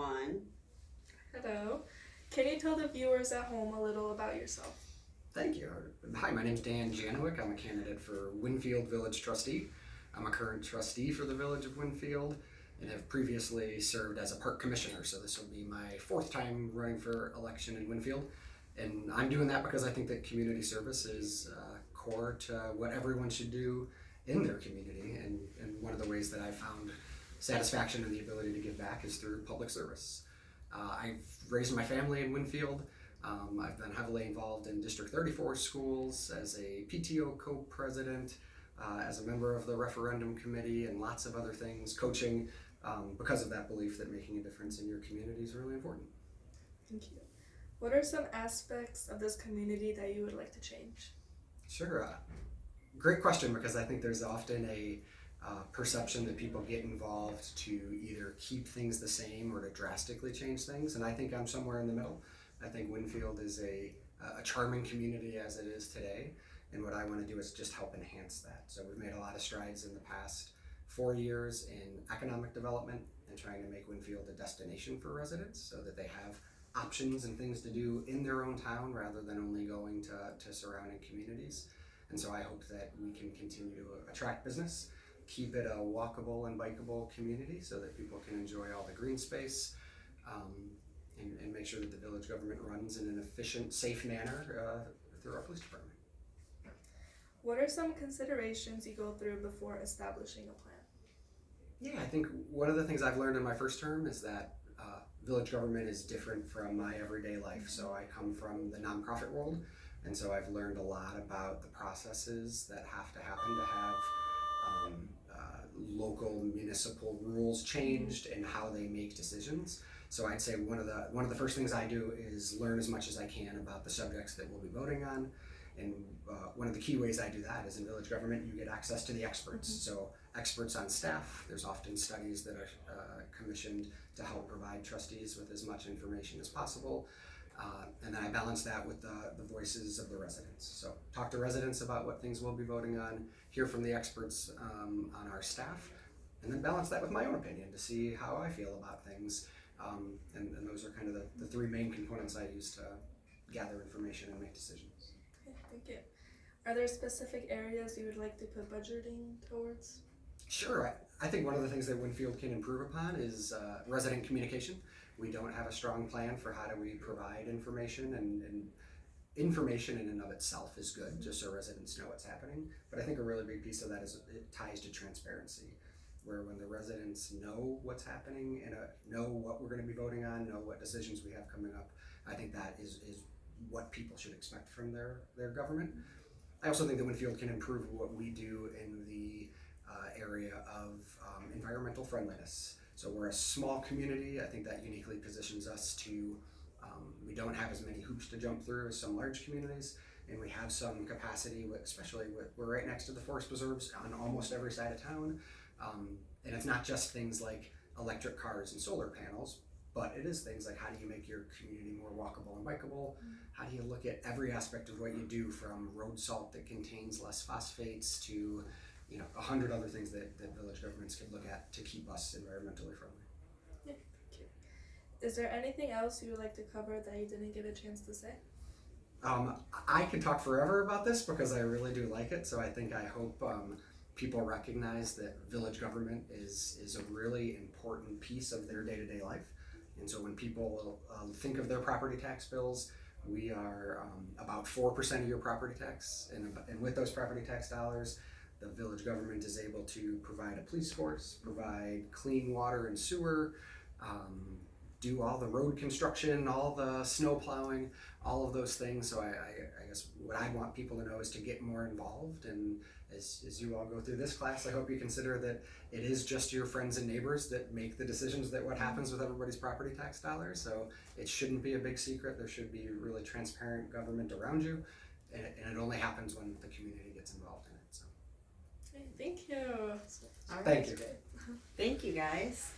one. Hello. Can you tell the viewers at home a little about yourself? Thank you. Hi, my name's Dan Janowick. I'm a candidate for Winfield Village Trustee. I'm a current trustee for the Village of Winfield and have previously served as a park commissioner, so this will be my fourth time running for election in Winfield. And I'm doing that because I think that community service is core to what everyone should do in their community, and one of the ways that I've found satisfaction and the ability to give back is through public service. I've raised my family in Winfield. I've been heavily involved in District 34 schools as a PTO co-president, as a member of the referendum committee, and lots of other things, coaching, because of that belief that making a difference in your community is really important. Thank you. What are some aspects of this community that you would like to change? Sure. Great question, because I think there's often a perception that people get involved to either keep things the same or to drastically change things, and I think I'm somewhere in the middle. I think Winfield is a charming community as it is today, and what I want to do is just help enhance that. So we've made a lot of strides in the past 4 years in economic development and trying to make Winfield a destination for residents so that they have options and things to do in their own town rather than only going to surrounding communities. And so I hope that we can continue to attract business, keep it a walkable and bikeable community so that people can enjoy all the green space, and make sure that the village government runs in an efficient, safe manner through our police department. What are some considerations you go through before establishing a plan? Yeah, I think one of the things I've learned in my first term is that village government is different from my everyday life. So I come from the nonprofit world, and so I've learned a lot about the processes that have to happen to have local municipal rules changed and how they make decisions. So I'd say one of the first things I do is learn as much as I can about the subjects that we'll be voting on. And one of the key ways I do that is in village government, you get access to the experts. So experts on staff, there's often studies that are commissioned to help provide trustees with as much information as possible. And then I balance that with the voices of the residents. So talk to residents about what things we'll be voting on, hear from the experts on our staff, and then balance that with my own opinion to see how I feel about things. And those are kind of the three main components I use to gather information and make decisions. Okay, thank you. Are there specific areas you would like to put budgeting towards? Sure. I think one of the things that Winfield can improve upon is resident communication. We don't have a strong plan for how do we provide information, and information in and of itself is good, just so residents know what's happening. But I think a really big piece of that is it ties to transparency, where when the residents know what's happening and know what we're going to be voting on, know what decisions we have coming up, I think that is what people should expect from their government. I also think that Winfield can improve what we do in the area of environmental friendliness. So we're a small community. I think that uniquely positions us to, we don't have as many hoops to jump through as some large communities, and we have some capacity, especially we're right next to the forest preserves on almost every side of town. And it's not just things like electric cars and solar panels, but it is things like how do you make your community more walkable and bikeable? How do you look at every aspect of what you do, from road salt that contains less phosphates to 100 other things that village governments can look at to keep us environmentally friendly. Yeah, thank you. Is there anything else you would like to cover that you didn't get a chance to say? I could talk forever about this because I really do like it. So I hope people recognize that village government is a really important piece of their day-to-day life. And so when people think of their property tax bills, we are about 4% of your property tax, and with those property tax dollars, the village government is able to provide a police force, provide clean water and sewer, do all the road construction, all the snow plowing, all of those things. So I guess what I want people to know is to get more involved. And as you all go through this class, I hope you consider that it is just your friends and neighbors that make the decisions that what happens with everybody's property tax dollars. So it shouldn't be a big secret. There should be really transparent government around you. And it only happens when the community gets involved in it. So. Okay, thank you. All right. Thank you. Thank you, guys.